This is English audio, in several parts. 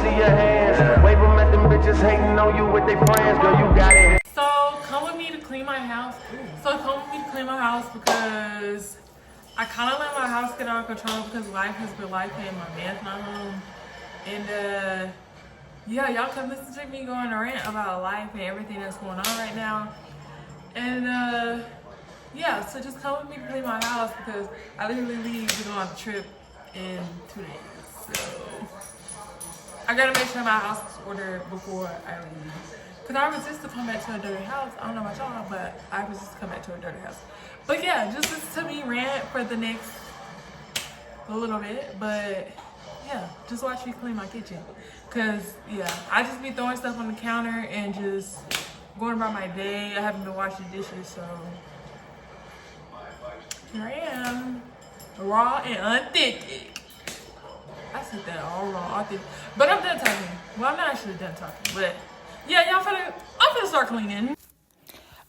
see your hands. Wave them at them bitches hating on you with their friends. Girl, you got it. So come with me to clean my house. Because I kind of let my house get out of control because life has been life and my man's not home. And yeah, y'all come listen to me going a rant about life and everything that's going on right now. And yeah, so just come with me to clean my house because I literally leave to go on a trip in 2 days. So I gotta make sure my house is ordered before I leave. Because I resist to come back to a dirty house. I don't know about y'all, but I resist to come back to a dirty house. But yeah, just listen to me rant for the next little bit. But yeah, just watch me clean my kitchen. Because yeah, I just be throwing stuff on the counter and just going about my day. I haven't been washing dishes, so here I am, raw and authentic. I said that all wrong, authentic. But I'm done talking. Well, I'm not actually done talking, but yeah, I'm finna start cleaning.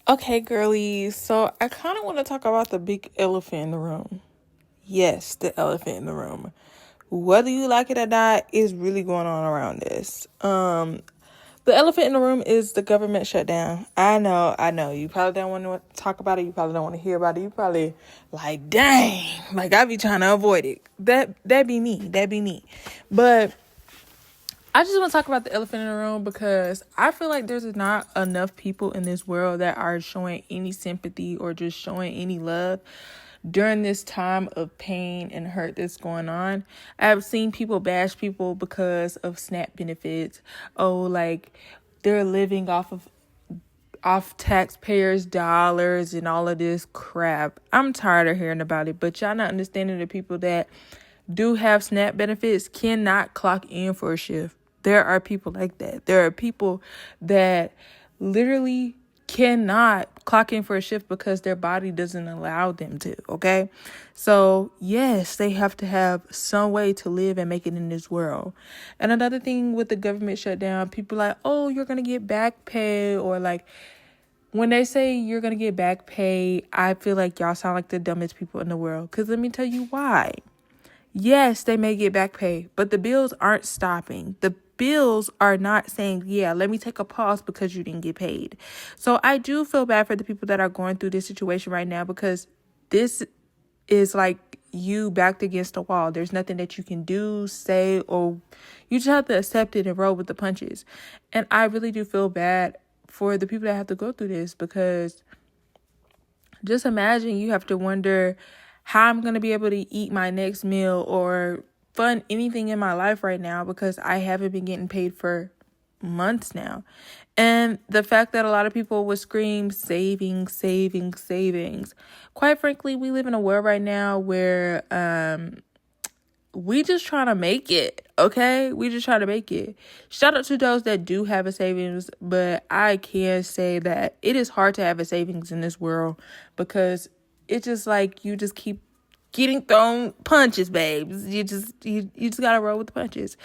Okay, girlies, so I kind of want to talk about the big elephant in the room. Yes, the elephant in the room. Whether you like it or not, is really going on around this. The elephant in the room is the government shutdown. I know. You probably don't want to talk about it. You probably don't want to hear about it. You probably like, dang, like I be trying to avoid it. That be me. But I just want to talk about the elephant in the room because I feel like there's not enough people in this world that are showing any sympathy or just showing any love during this time of pain and hurt that's going on. I've seen people bash people because of SNAP benefits. Oh, like they're living off taxpayers' dollars and all of this crap. I'm tired of hearing about it, but y'all not understanding the people that do have SNAP benefits cannot clock in for a shift. There are people like that. There are people that literally cannot clock in for a shift because their body doesn't allow them to, okay? So, yes, they have to have some way to live and make it in this world. And another thing with the government shutdown, people are like, oh, you're going to get back pay, or like, when they say you're going to get back pay, I feel like y'all sound like the dumbest people in the world. Because let me tell you why. Yes, they may get back pay, but the bills aren't stopping. The bills are not saying, yeah, let me take a pause because you didn't get paid. So I do feel bad for the people that are going through this situation right now because this is like you backed against the wall. There's nothing that you can do, say, or you just have to accept it and roll with the punches. And I really do feel bad for the people that have to go through this because just imagine you have to wonder how I'm going to be able to eat my next meal or fund anything in my life right now because I haven't been getting paid for months now. And the fact that a lot of people would scream savings. Quite frankly, we live in a world right now where we just trying to make it, okay? We just trying to make it. Shout out to those that do have a savings, but I can say that it is hard to have a savings in this world because it's just like you just keep getting thrown punches, babes. You just gotta roll with the punches.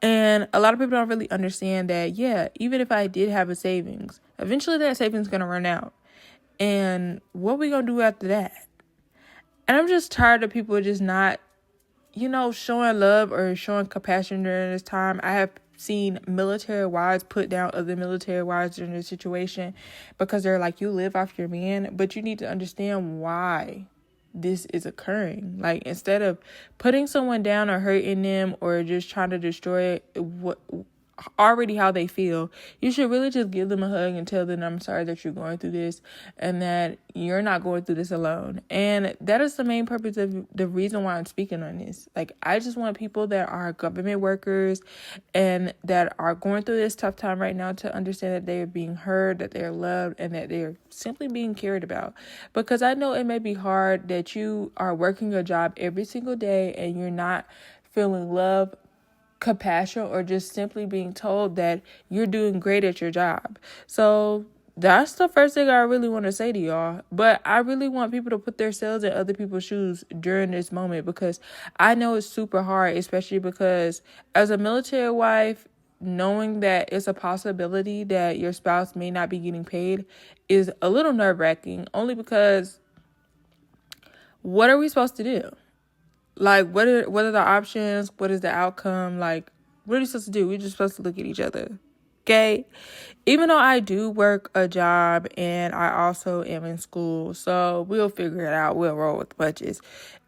And a lot of people don't really understand that, yeah, even if I did have a savings, eventually that savings is gonna run out. And what we gonna do after that? And I'm just tired of people just not, showing love or showing compassion during this time. I have seen military wives put down other military wives during this situation because they're like, you live off your man, but you need to understand why this is occurring. Like, instead of putting someone down or hurting them or just trying to destroy how they feel, you should really just give them a hug and tell them, I'm sorry that you're going through this and that you're not going through this alone. And that is the main purpose of the reason why I'm speaking on this. Like, I just want people that are government workers and that are going through this tough time right now to understand that they are being heard, that they're loved, and that they're simply being cared about. Because I know it may be hard that you are working your job every single day and you're not feeling love, compassion, or just simply being told that you're doing great at your job. So that's the first thing I really want to say to y'all. But I really want people to put themselves in other people's shoes during this moment because I know it's super hard, especially because as a military wife, knowing that it's a possibility that your spouse may not be getting paid is a little nerve-wracking, only because what are we supposed to do? Like, what are the options? What is the outcome? Like, What are we supposed to do? We're just supposed to look at each other. Okay? Even though I do work a job and I also am in school, so we'll figure it out. We'll roll with the punches.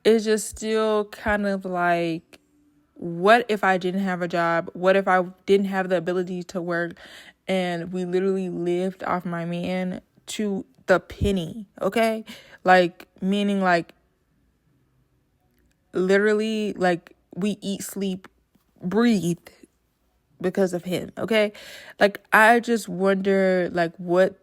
It's just still kind of like, what if I didn't have a job? What if I didn't have the ability to work and we literally lived off my man to the penny, okay? Like, meaning like literally like we eat, sleep, breathe because of him, okay? Like, I just wonder like what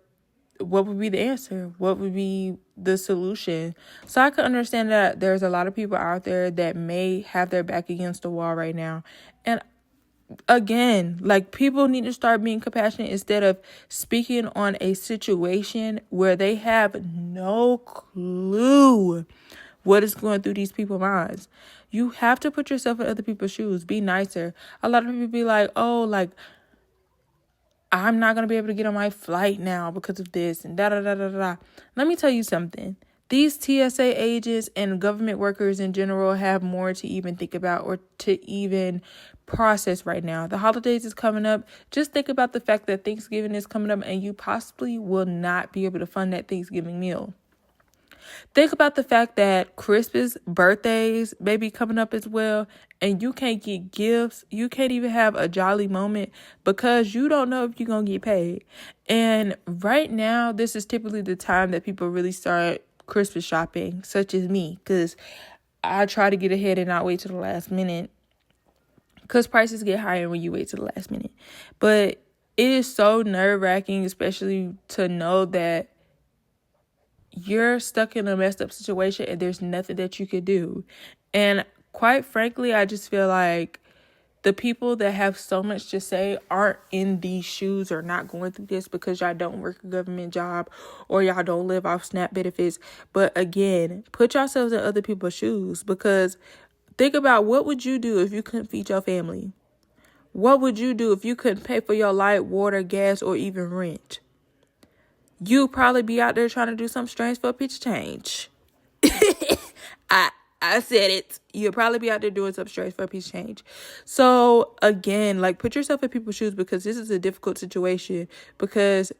would be the answer? What would be the solution? So I can understand that there's a lot of people out there that may have their back against the wall right now. And again, like, people need to start being compassionate instead of speaking on a situation where they have no clue what is going through these people's minds. You have to put yourself in other people's shoes. Be nicer. A lot of people be like, oh, like, I'm not going to be able to get on my flight now because of this and da-da-da-da-da. Let me tell you something. These TSA agents and government workers in general have more to even think about or to even process right now. The holidays is coming up. Just think about the fact that Thanksgiving is coming up and you possibly will not be able to fund that Thanksgiving meal. Think about the fact that Christmas, birthdays may be coming up as well, and you can't get gifts. You can't even have a jolly moment because you don't know if you're going to get paid. And right now, this is typically the time that people really start Christmas shopping, such as me, because I try to get ahead and not wait till the last minute because prices get higher when you wait till the last minute. But it is so nerve-wracking, especially to know that you're stuck in a messed up situation and there's nothing that you could do. And quite frankly, I just feel like the people that have so much to say aren't in these shoes or not going through this because y'all don't work a government job or y'all don't live off SNAP benefits. But again, put yourselves in other people's shoes, because think about, what would you do if you couldn't feed your family? What would you do if you couldn't pay for your light, water, gas, or even rent? You'd probably be out there trying to do something strange for a pitch change. I said it. You'll probably be out there doing something strange for a pitch change. So again, like, put yourself in people's shoes, because this is a difficult situation, because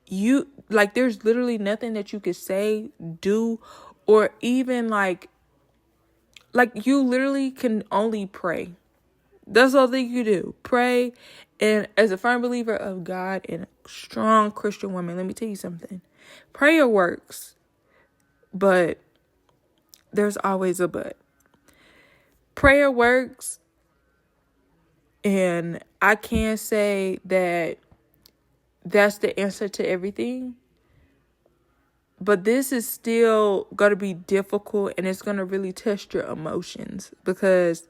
you, like, there's literally nothing that you could say, do, or even like you literally can only pray. That's all that you do. Pray. And as a firm believer of God and a strong Christian woman, let me tell you something. Prayer works. But there's always a but. Prayer works. And I can't say that that's the answer to everything. But this is still going to be difficult, and it's going to really test your emotions, because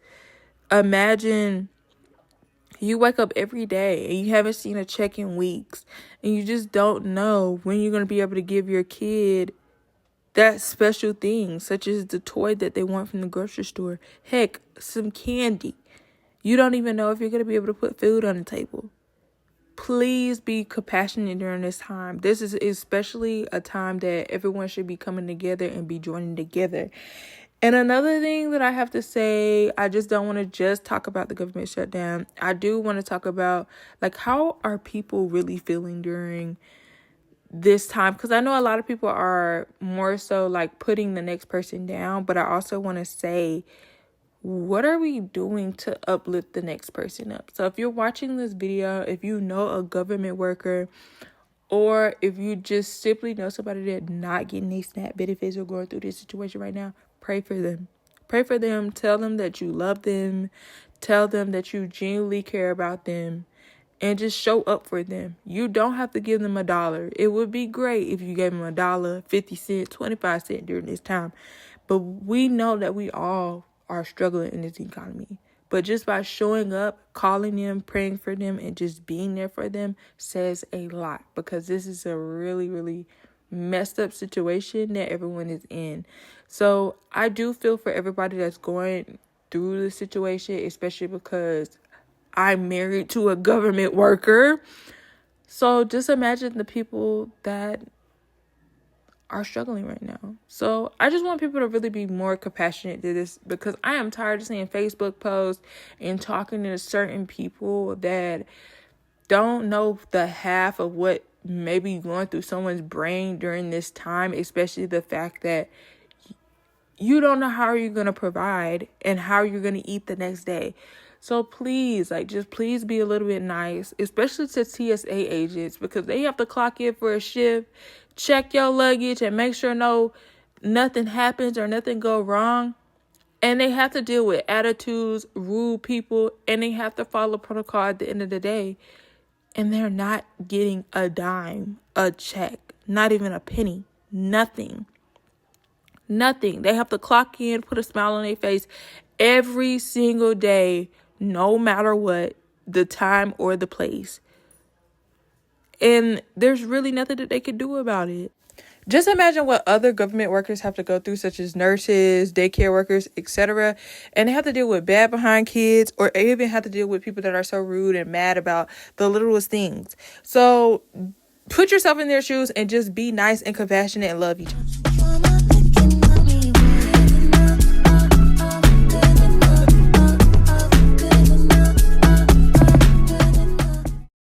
imagine you wake up every day and you haven't seen a check in weeks, and you just don't know when you're going to be able to give your kid that special thing, such as the toy that they want from the grocery store. Heck, some candy. You don't even know if you're going to be able to put food on the table. Please be compassionate during this time. This is especially a time that everyone should be coming together and be joining together. And another thing that I have to say, I just don't want to just talk about the government shutdown. I do want to talk about, like, how are people really feeling during this time? Because I know a lot of people are more so like putting the next person down, but I also want to say, what are we doing to uplift the next person up? So if you're watching this video, if you know a government worker, or if you just simply know somebody that's not getting these SNAP benefits or going through this situation right now, pray for them. Pray for them. Tell them that you love them. Tell them that you genuinely care about them. And just show up for them. You don't have to give them $1. It would be great if you gave them $1, 50 cents, 25 cents during this time. But we know that we all are struggling in this economy. But just by showing up, calling them, praying for them, and just being there for them says a lot. Because this is a really, really messed up situation that everyone is in. So I do feel for everybody that's going through the situation, especially because I'm married to a government worker. So just imagine the people that are struggling right now. So I just want people to really be more compassionate to this, because I am tired of seeing Facebook posts and talking to certain people that don't know the half of what may be going through someone's brain during this time, especially the fact that you don't know how you're going to provide and how you're going to eat the next day. So please, just please be a little bit nice, especially to TSA agents, because they have to clock in for a shift, check your luggage, and make sure nothing happens or nothing go wrong. And they have to deal with attitudes, rude people, and they have to follow protocol at the end of the day. And they're not getting a dime, a check, not even a penny, nothing. They have to clock in, put a smile on their face every single day, no matter what, the time or the place. And there's really nothing that they can do about it. Just imagine what other government workers have to go through, such as nurses, daycare workers, etc. And they have to deal with bad behind kids, or even have to deal with people that are so rude and mad about the littlest things. So put yourself in their shoes and just be nice and compassionate and love each other.